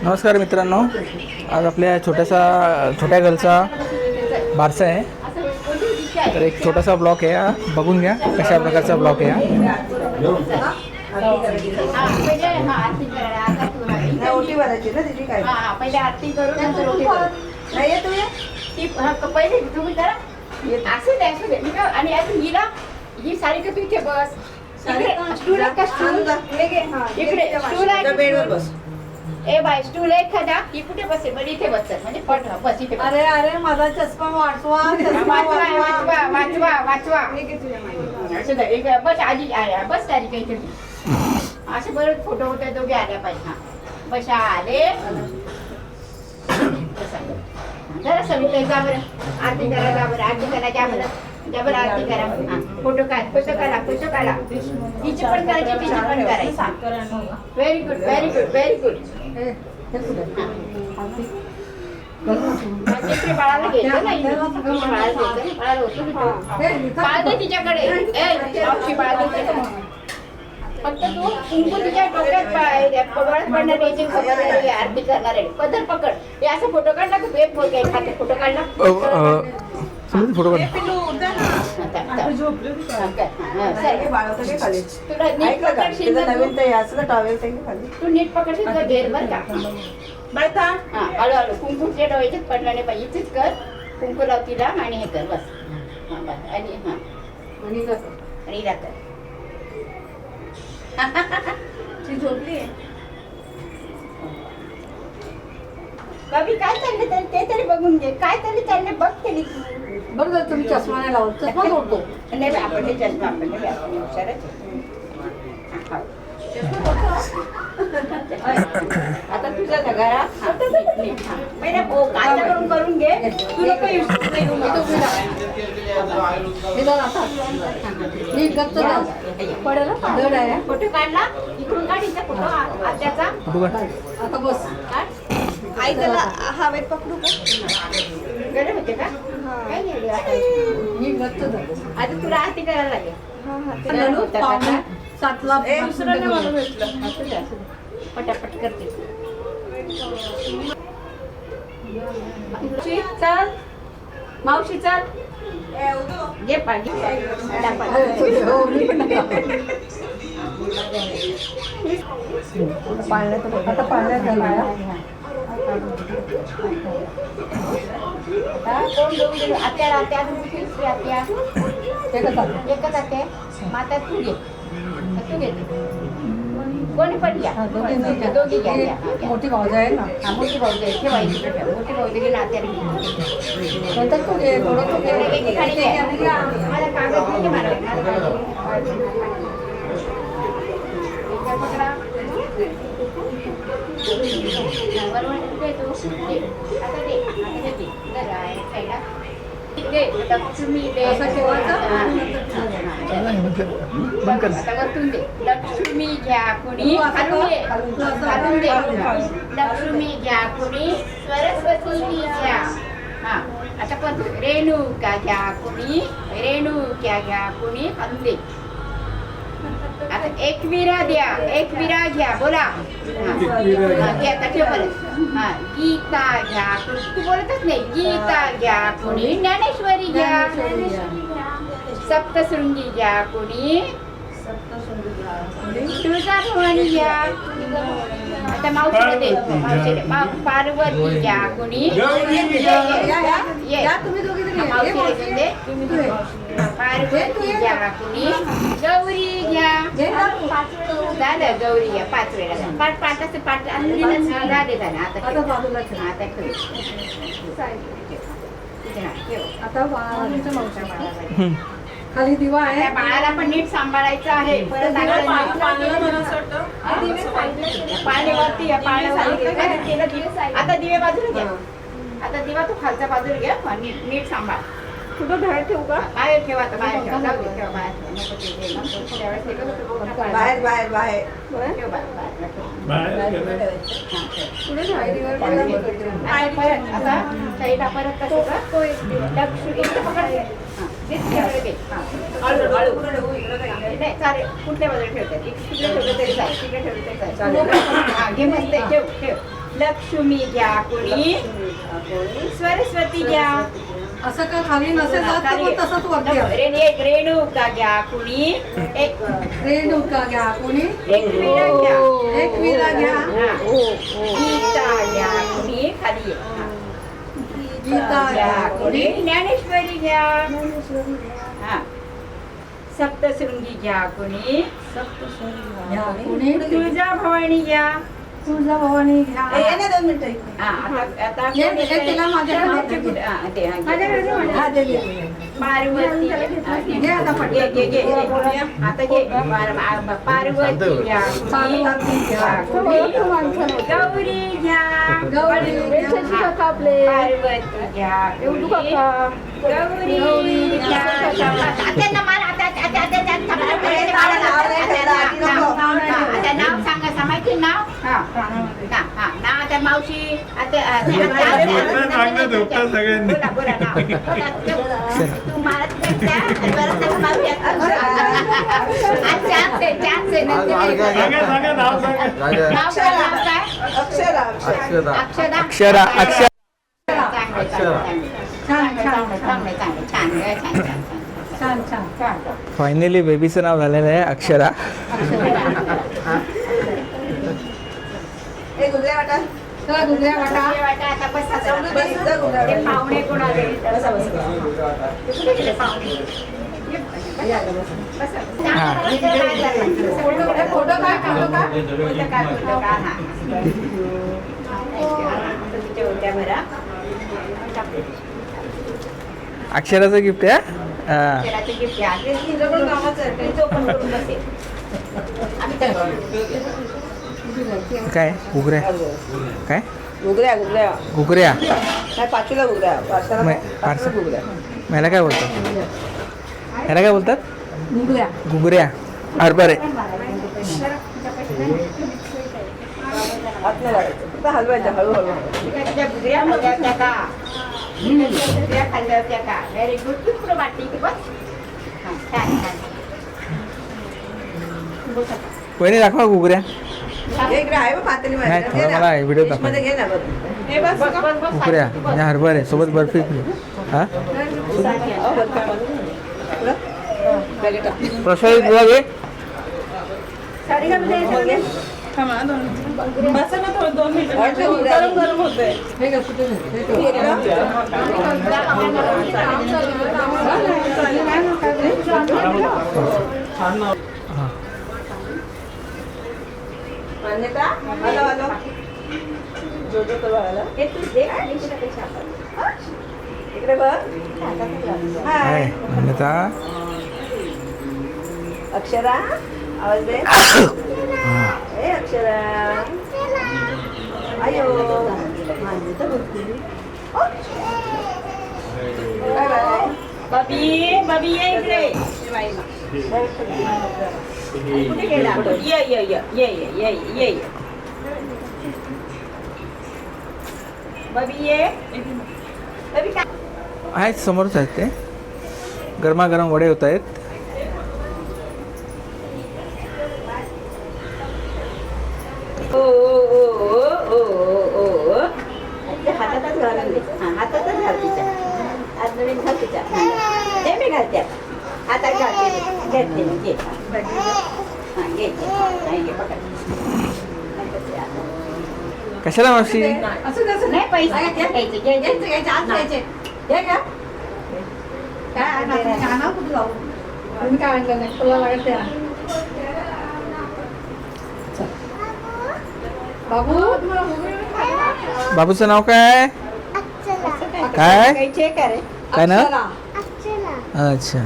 नमस्कार मित्रांनो, आज आपल्या छोट्या गर्लचा बारसा आहे. तर एक छोटासा ब्लॉक आहे हा, बघून घ्या कशा प्रकारचा ब्लॉक आहे हा. ओटी भरायची ना तिची काय पहिले आरती करून नंतर ओटी नाही येतो ये ती पहिले तुम्ही करा असं नाही असं नाही आणि आता हिला ही साडी का तू इथे बस स्टूल आहे का स्टूल इकडे स्टूल आहे बेडवर बस. ए बाय स्टूल आहे एखादा ही कुठे बसेल म्हणजे इथे बसतात म्हणजे पट बस इथे बस. अरे अरे माझा चष्मा वाचवा वाचवा वाचवा वाचवा असं नाही, एक बस आधी बस तारीख इथे असे बरेच फोटो होते दोघे आल्या पाहिजे. हा बस आले जरा सविता जा बरं आरती करा जा बरं आरती करा जा बरं आरती करा. फोटो काढा तिची पण करायची तिची पण करायची. Very good very good very good. बाळाला घ्यायचं नाही बाळाला बाळ दे तिच्याकडे बाळ दे फक्त तू कुंकू तिच्या डोक्यात पडवळत पडणार याची खबर आहे. आरती करणार आहे पदर पकड हे असं फोटो काढला का एक फोटो खाते फोटो काढला फोटो काढ. तू नीट पकडशील घेर बर का हळूहळू कुंकुच्या डोळ्याच्यात पडला नाही पाहिजे इथेच कर. कुंकू लाव तिला आणि हे कर बस आणि आणि कर ती झोपली कवी काय चालले ते तरी बघून घे काय तरी चालले बघ तरी बरं झालं तुम्ही चष्मा नाही लावत चष्मा जोडतो नाही आपण हे चष्मा आपण नाही आपण हुशारच आता तुझ्या घरात पहिला काळजी करून घे तू फोटो काढला इकडून काढीचा फोटो आत्याचा आता बस आई त्याला हवेत पकडू का गरम होते का काय मी गच्च झालो. आता तुला आरती करायला लागेल. 7ला पटापट करते चल मावशी चल घे पाणी आता पाण्यात झाला आत्या एकच आत्या माता तू घे कोणी पण घ्या दोघी घ्या मोठी भाऊज आहे ना मोठी भाऊ घ्या ठेवायची मोठी भाऊ घे नात्याने नंतर तू घे थोडं तू घे एकीकडे घ्या मला कागद नाही मला पकडा बरोबर देतो आता दे लक्ष्मी दे वरतून दे लक्ष्मी घ्या कुणी खालून दे लक्ष्मी घ्या कुणी सरस्वती घ्या. हा आता पण रेणुका घ्या कुणी खालून दे. आता एकविरा घ्या बोला आता ठेव बरं. हा गीता घ्या तू बोलतच नाही गीता घ्या कोणी ज्ञानेश्वरी घ्या सप्तशृंगी घ्या कोणी तुळजाभवानी घ्या. आता मावशीला दे पार्वती घ्या कोणी मावशीला दे पार्वती घ्या कुणी गौरी घ्या दादा गौरी घ्या 5 वेळा पाठाचं पाठ झाले झालं आता बाजूला आता खाली दिवा आहे बाळाला पण नीट सांभाळायचं आहे. परत पाण्यावरती आता दिवे बाजूला घ्या. आता दिवा तू खालच्या बाजूला घ्या नीट सांभाळ. कुठं बाहेर ठेवू का बाहेर ठेवा आता बाहेर ठेवा परत चालेल कुठल्या बाजूला ठेवतात तिकडे ठेवलं तरी चालेल तिकडे ठेवलं तरी चालेल घे मस्त ठेव ठेव लक्ष्मी घ्या कुणी सरस्वती घ्या असं का खाली नसेल जात तर मग तसंच वरती आहे. एक रेणुका घ्या कुणी एक रेणुका घ्या कोणी विरा घ्या एक विरा घ्या गीता घ्या कुणी खाली गीता घ्या घ्या कुणी कोणी ज्ञानेश्वरी घ्या हा सप्तशृंगी घ्या कुणी घ्या कोणी तुळजाभवानी घ्या तुळजाभवानी घ्या हा, आता ये, ये तिला माझ्याकडे हा, दे. ते- हा, ते- हा, घे. माझ्याकडे हा दे दे. पार्वती घे आता पटकन. घे. आता घे पार्वती घ्या पार्वती घ्या. गौरी घ्या गौरी घ्या. पार्वती घ्या गौरी घ्या आता नाव सांगा माहिती नाव हा नाव आता मावशी आता बोला बोला नाव तू मला अक्षरा अक्षर छान छान फायनली बेबीचं नाव झालेलं आहे अक्षरा. चला दुसऱ्या वाटा पाहुणे कोणाले फोटो काय अक्षराचं गिफ्ट आहे हा. काय घुगऱ्या काय घुगऱ्या घुगऱ्या काय पाचवीला घुगऱ्या पार्सल ह्याला काय बोलतात ह्याला काय बोलतात निघूया घुगऱ्या हरभरे हात नाही लागायचं फक्त हलवायचं हळूहळू व्हेरी गुड वाटली की बस छान कोणी दाखवा घुगऱ्या हे इकडे आहे बघ पातेली नाही माझ्या. थोडा घे ना. मला व्हिडिओ दाखवा मध्ये घे ना बघ. हे बस घुगऱ्या या हरभरे सोबत बर्फी हा अहो, बरं काय म्हणू? पुढं? बॅगेत टाक. प्रसाद तुला घे मग घे. वाटलं घुगऱ्या. हे का कुठे हे ठेव. हे का? हां मान्यता आलो आलो जो जो करू आला इकडे बघ काय हाय मान्यता अक्षरा आवाज दे ए अक्षरा आयो मान्यता बोलते बाय बाय बबी ये इकडे कुठे गेला ये बबी ये बबी काय आहेत समोरच आहेत ते गरमागरम वडे होत आहेत ओ ओ ओ ओ ओ हातातच घालून दे हातातच घाल तिच्या हात नवीन घाल तिच्या ते मी घालते हातात घालते घेते मी घे हां घे घे पकड कशाला मावशी असं कसं नाही पैसे घ्यायचे घ्यायचे आज घ्यायचे हे घ्या काय आणा आणा कुठे जाऊ तुम्ही काय आणलं नाही तुला लागत ते आण. बाबू बाबूचं नाव काय काय घ्यायचे का रे काय ना अक्षरा. अच्छा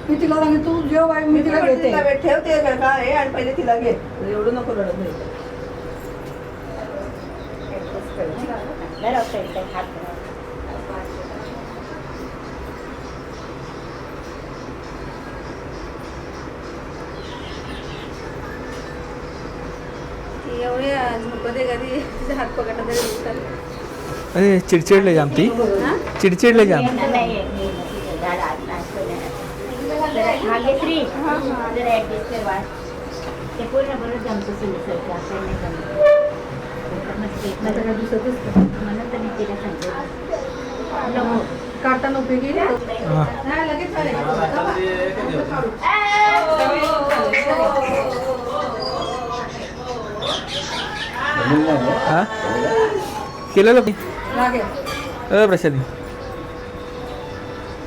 मी तिला सांगे तू जेव बाई मी तिला घेते तिला वेळ ठेवते का हे आणि पहिले तिला घे एवढं नको रडत नाही एवढे झोपते कधी तिचे हात पकडा तरी दुखतात अरे चिडचिडले जाम ती चिडचिडले जाम नाही तर काय दिसतच नाही. काढताना उपयोगी नाही. हां नाही, लगेच चालेल. हां केलेलं मी लागेल. प्रसादी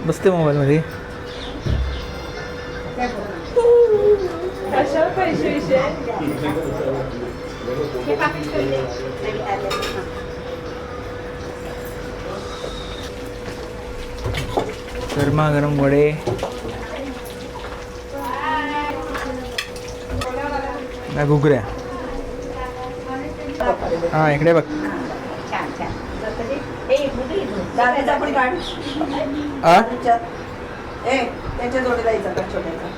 बसते मोबाईलमध्ये. काय करू? गरमागरम वडे. ना घुगऱ्या. हां इकडे बघ. छान छान. दादाचा पण काढ. हां त्याच्या जोडी जायचा का छोट्याचा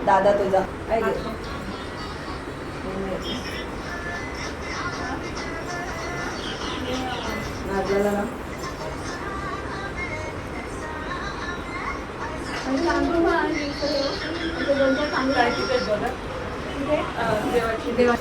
दादा तुझा काय घे. नाचलेला ना. देवा